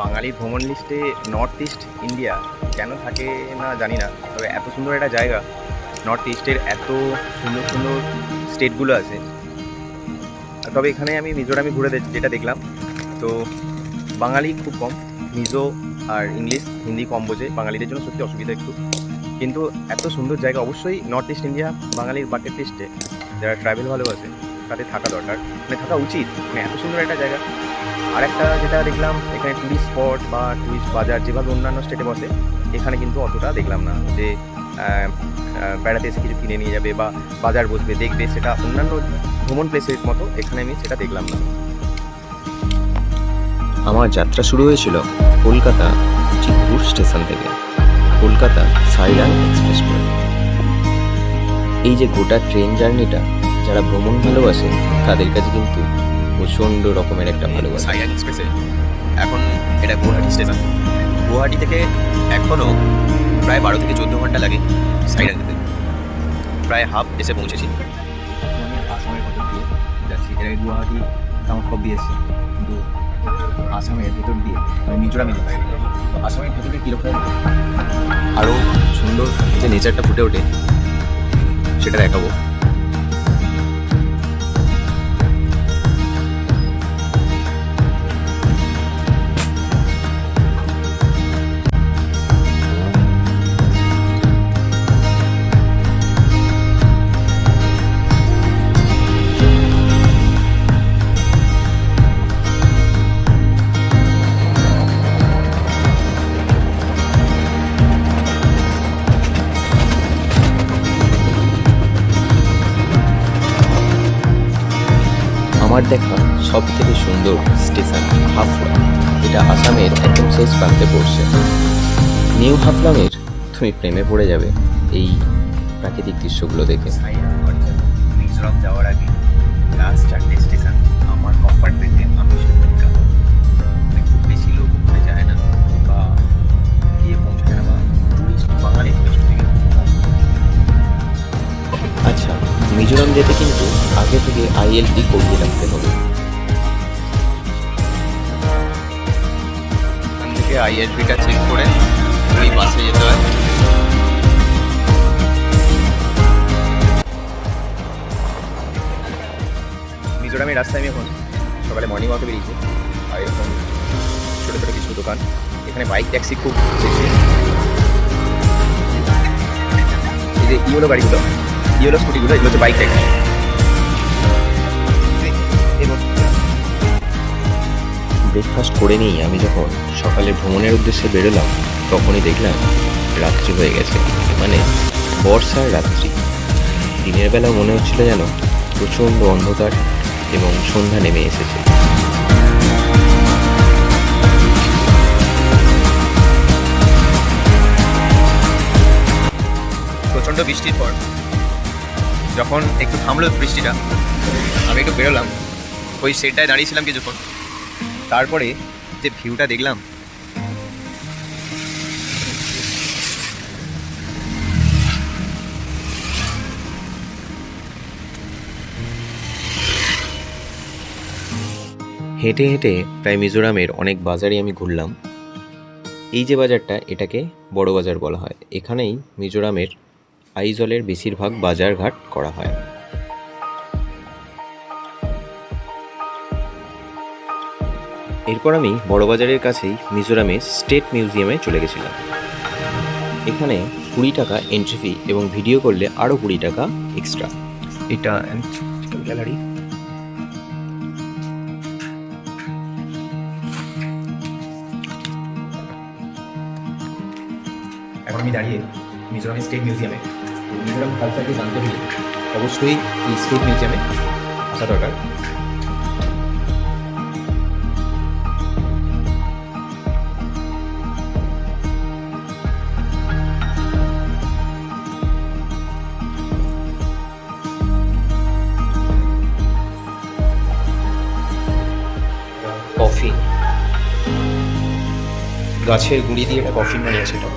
বাঙালির ভ্রমণ লিস্টে নর্থ ইস্ট ইন্ডিয়া কেন থাকে না জানি না, তবে এত সুন্দর একটা জায়গা, নর্থ ইস্টের এত সুন্দর সুন্দর স্টেটগুলো আছে। তবে এখানে আমি মিজোরামে ঘুরে যেটা দেখলাম, তো বাঙালি খুব কম, মিজো আর ইংলিশ হিন্দি কম বোঝে, বাঙালিদের জন্য সত্যি অসুবিধা একটু। কিন্তু এত সুন্দর জায়গা, অবশ্যই নর্থ ইস্ট ইন্ডিয়া বাঙালির বাকেট লিস্টে যারা ট্রাভেল ভালোবাসে তাদের থাকা দরকার, মানে থাকা উচিত, মানে এত সুন্দর একটা জায়গা। আর একটা যেটা দেখলাম, এখানে টুরিস্ট স্পট বা টুরিস্ট বাজার যেভাবে অন্যান্য স্টেটে বসে, এখানে কিন্তু অতটা দেখলাম না যে বেড়াতে এসে কিছু কিনে নিয়ে যাবে বা বাজার বসবে দেখবে, সেটা অন্যান্য ভ্রমণ প্লেসের মতো এখানে আমি সেটা দেখলাম না। আমার যাত্রা শুরু হয়েছিল কলকাতা চিতপুর স্টেশন থেকে, কলকাতা সাইরাং এক্সপ্রেস করে। এই যে গোটা ট্রেন জার্নিটা যারা ভ্রমণ ভালোবাসে তাদের কাছে কিন্তু প্রচণ্ড রকমের একটা ভালোবাসা। সাইরাং এক্সপ্রেসে এখন এটা গুয়াহাটি স্টেশন, গুয়াহাটি থেকে এখনও প্রায় 12 থেকে 14 ঘন্টা লাগে সাইরাং যেতে, প্রায় হাফ এসে পৌঁছেছি। আমি আসামের ভেতর দিয়ে যাচ্ছি, এর আগে গুয়াহাটি কামাখ্যা দিয়েছি, কিন্তু আসামের ভেতর দিয়ে আমি মিজোরামে যাচ্ছি। তো আসামের ভেতরে কীরকম আরও সুন্দর যে নেচারটা ফুটে ওঠে সেটা দেখাবো। আমার দেখা সব থেকে সুন্দর স্টেশন হাফলং, এটা আসামের একদম শেষ প্রান্তে পড়ছে। নিউ হাফলংয়ের তুমি প্রেমে পড়ে যাবে এই প্রাকৃতিক দৃশ্যগুলো দেখে। সাইরাং অর্থাৎ মিজোরাম যাওয়ার আগে লাস্ট 4টে স্টেশন আমার কম্পার্টমেন্টে আমি সুবিধা, মানে খুব বেশি লোক ওখানে যায় না বা গিয়ে পৌঁছায় না, বা টুরিস্ট বাঙালি টুরিস্ট থেকে। আচ্ছা, মিজোরাম যেতে কিন্তু আগে থেকে ILP করিয়ে রাখতে হবে। এখান থেকে ILPটা চেক করে ওই বাসে যেতে হয়। মিজোরামের রাস্তায় আমি এখন সকালে মর্নিং ওয়াকে বেরিয়েছি, আর এখন ছোটো ছোটো কিছু দোকান, এখানে বাইক ট্যাক্সি খুব বেশি। এই যে ইয়েলো গাড়িগুলো, ইয়েলো স্কুটিগুলো, এগুলো হচ্ছে বাইক ট্যাক্সি। ব্রেকফাস্ট করে নিয়ে আমি যখন সকালে ভ্রমণের উদ্দেশ্যে বেরোলাম, তখনই দেখলাম রাত্রি হয়ে গেছে, মানে বর্ষার রাত্রি। দিনের বেলা মনে হচ্ছিল যেন প্রচণ্ড অন্ধকার এবং সন্ধ্যা নেমে এসেছে। প্রচণ্ড বৃষ্টির পর যখন একটু থামলো বৃষ্টিটা, আমি একটু বেরোলাম, ওই সেটটায় দাঁড়িয়েছিলাম কিছুক্ষণ, তারপরে যে ভিউটা দেখলাম, হেঁটে হেঁটে প্রায় মিজোরামের অনেক বাজারই আমি ঘুরলাম। এই যে বাজারটা, এটাকে বড় বাজার বলা হয়। এখানেই মিজোরামের আইজলের বেশিরভাগ বাজারঘাট করা হয়। এরপর আমি বড়বাজারের কাছেই মিজোরামের স্টেট মিউজিয়ামে চলে গেছিলাম। এখানে 20 টাকা এন্ট্রি ফি এবং ভিডিও করলে আরও 20 টাকা এক্সট্রা। এটা গ্যালারি। এখন আমি দাঁড়িয়ে মিজোরামের স্টেট মিউজিয়ামে। মিজোরাম কালচারকে জানতে হলে অবশ্যই এই স্টেট মিউজিয়ামে আসা দরকার। কফি, গাছের গুঁড়ি দিয়ে একটা কফি বানিয়েছে এটা।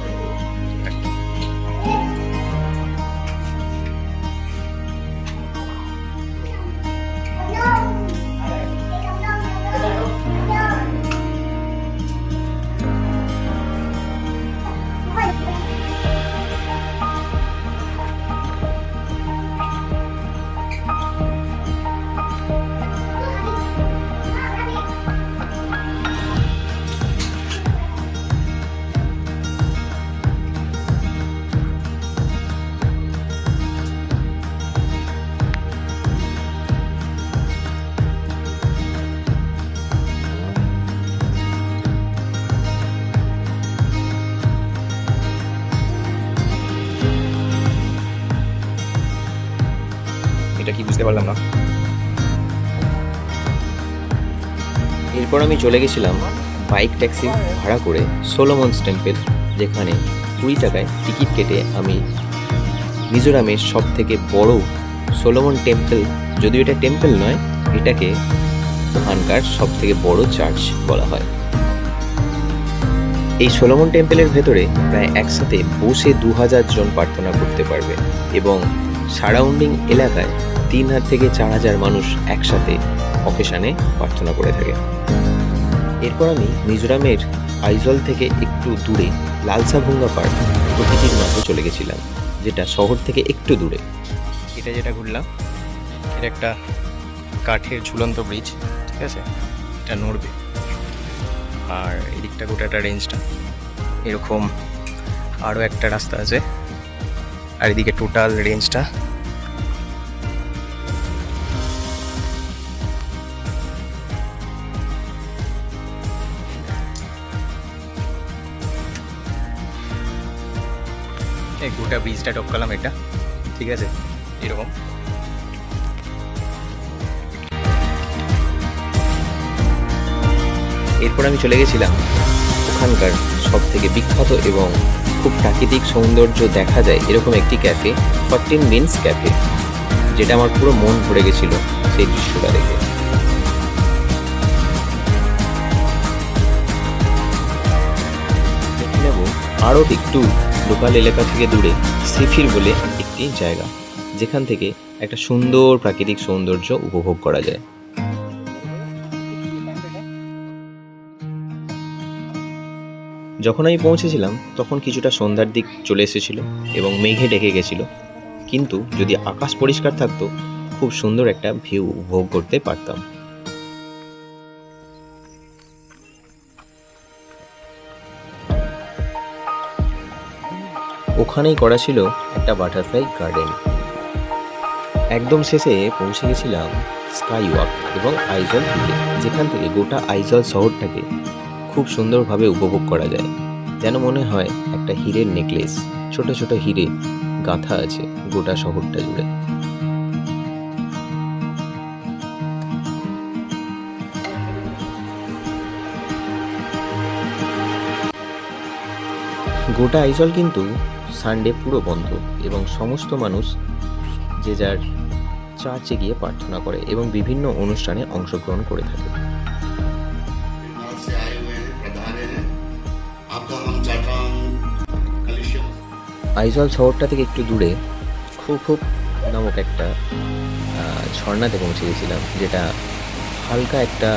পারলাম না। এরপর আমি চলে গেছিলাম বাইক ট্যাক্সি ভাড়া করে সোলোমনস টেম্পল, যেখানে 20 টাকায় টিকিট কেটে আমি মিজোরামের সব থেকে বড় সোলোমন টেম্পল, যদিও এটা টেম্পল নয়, এটাকে ওখানকার সব থেকে বড় চার্চ বলা হয়। এই সোলোমন টেম্পলের ভেতরে প্রায় একসাথে বসে 2000 জন প্রার্থনা করতে পারবে এবং সারাউন্ডিং এলাকায় 3000 থেকে 4000 মানুষ একসাথে অকেশানে প্রার্থনা করে থাকে। এরপর আমি মিজোরামের আইজল থেকে একটু দূরে লালসাভুঙ্গা পার্ক প্রকৃতির মাঝে চলে গেছিলাম, যেটা শহর থেকে একটু দূরে। এটা যেটা ঘুরলাম এটা একটা কাঠের ঝুলন্ত ব্রিজ, ঠিক আছে, এটা নড়বে। আর এদিকটা গোটাটা রেঞ্জটা এরকম আরও একটা রাস্তা আছে, আর এদিকে টোটাল রেঞ্জটা এই গোটা ব্রিজটা টপকালাম এটা, ঠিক আছে, এরকম। এরপর আমি চলে গেছিলাম ওখানকার সব থেকে বিখ্যাত এবং খুব প্রাকৃতিক সৌন্দর্য দেখা যায় এরকম একটি ক্যাফে, 14 মিনস ক্যাফে, যেটা আমার পুরো মন ভরে গেছিল সেই দৃশ্যটা দেখে। দেখে নেব আরও একটু লোকাল এলাকা থেকে দূরে সেফির বলে একটি জায়গা, যেখান থেকে একটা সুন্দর প্রাকৃতিক সৌন্দর্য উপভোগ করা যায়। যখন আমি পৌঁছেছিলাম তখন কিছুটা সন্ধ্যার দিক চলে এসেছিল এবং মেঘে ঢেকে গেছিল, কিন্তু যদি আকাশ পরিষ্কার থাকতো খুব সুন্দর একটা ভিউ উপভোগ করতে পারতাম। ওখানেই করা ছিল একটা বাটারফ্লাই গার্ডেন। একদম শেষে পৌঁছে গেছিলাম স্কাই ওয়াক এবং আইজল পিকে, যেখান থেকে গোটা আইজল শহরটাকে খুব সুন্দরভাবে উপভোগ করা যায়। যেন মনে হয় একটা হীরের নেকলেস, ছোট ছোট হীরে গাঁথা আছে গোটা শহরটা জুড়ে। গোটা আইজল কিন্তু সানডে পুরো বন্ধ এবং সমস্ত মানুষ যে যার চার্চে গিয়ে প্রার্থনা করে এবং বিভিন্ন অনুষ্ঠানে অংশগ্রহণ করে থাকে। আইজল শহরটা থেকে একটু দূরে খুব নামক একটা ঝর্ণাতে পৌঁছে গেছিলাম, যেটা হালকা একটা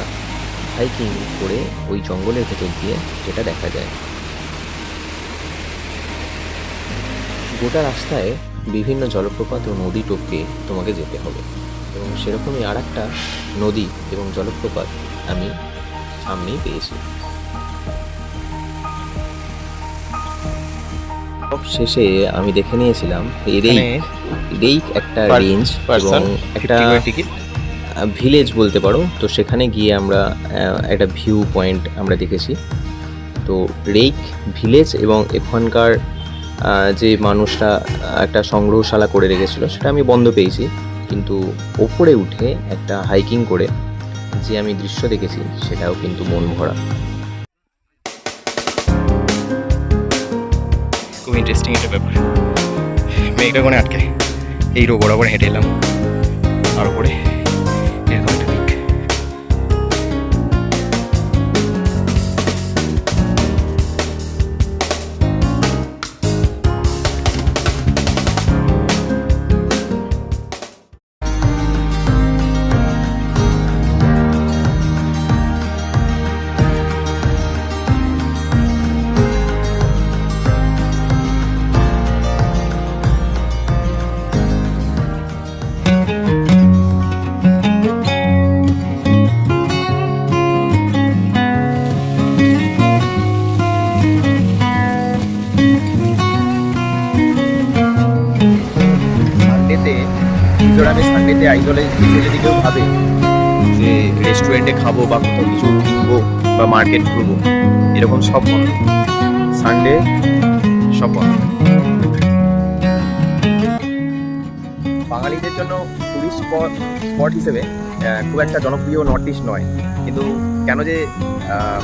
হাইকিং করে ওই জঙ্গলের ভেতর দিয়ে যেটা দেখা যায়। গোটা রাস্তায় বিভিন্ন জলপ্রপাত ও নদী টপকে তোমাকে যেতে হবে এবং সেরকমই আর একটা নদী এবং জলপ্রপাত আমি সামনেই পেয়েছি। সব শেষে আমি দেখে নিয়েছিলাম রেইক একটা রেঞ্জ এবং একটা ভিলেজ বলতে পারো। তো সেখানে গিয়ে আমরা একটা ভিউ পয়েন্ট আমরা দেখেছি। তো রেইক ভিলেজ এবং এখানকার যে মানুষরা একটা সংগ্রহশালা করে রেখেছিল সেটা আমি বন্ধ পেয়েছি, কিন্তু ওপরে উঠে একটা হাইকিং করে যে আমি দৃশ্য দেখেছি সেটাও কিন্তু মন ভরা। খুব ইন্টারেস্টিং একটা ব্যাপার, মেঘটা কোণে আটকে এই রোড বরাবর হেঁটে এলাম আর উপরে এরকম একটা দিক। মিজোরামে সানডেতে আইজলে এসে যদি কেউ ভাবে যে রেস্টুরেন্টে খাবো বা কোথাও কিছু কিনবো বা মার্কেট ঘুরবো, এরকম সব বন্ধ, সানডে সব বন্ধ। বাঙালিদের জন্য টুরিস্ট স্পট হিসেবে খুব একটা জনপ্রিয় নর্থ ইস্ট নয়, কিন্তু কেন যে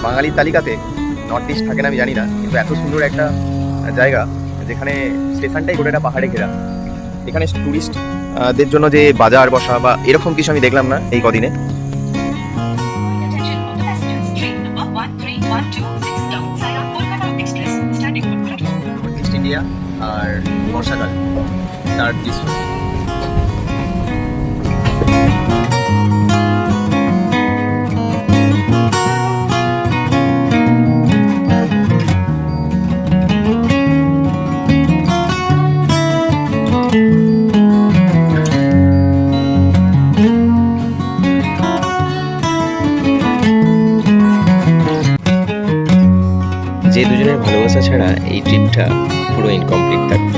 বাঙালির তালিকাতে নর্থ ইস্ট থাকে না আমি জানি না, কিন্তু এত সুন্দর একটা জায়গা যেখানে স্টেশনটাই গোটাটা পাহাড়ে ঘেরা। এখানে টুরিস্টদের জন্য যে বাজার বসা বা এরকম কিছু আমি দেখলাম না এই কদিনে। Attention all the passengers. Train number 13126 down Saya Kolkata Express standing on platform. North east India আর বর্ষাকাল তার দৃশ্য। যে দুজনের ভালোবাসা ছাড়া এই ট্রিপটা পুরো ইনকমপ্লিট থাকতো।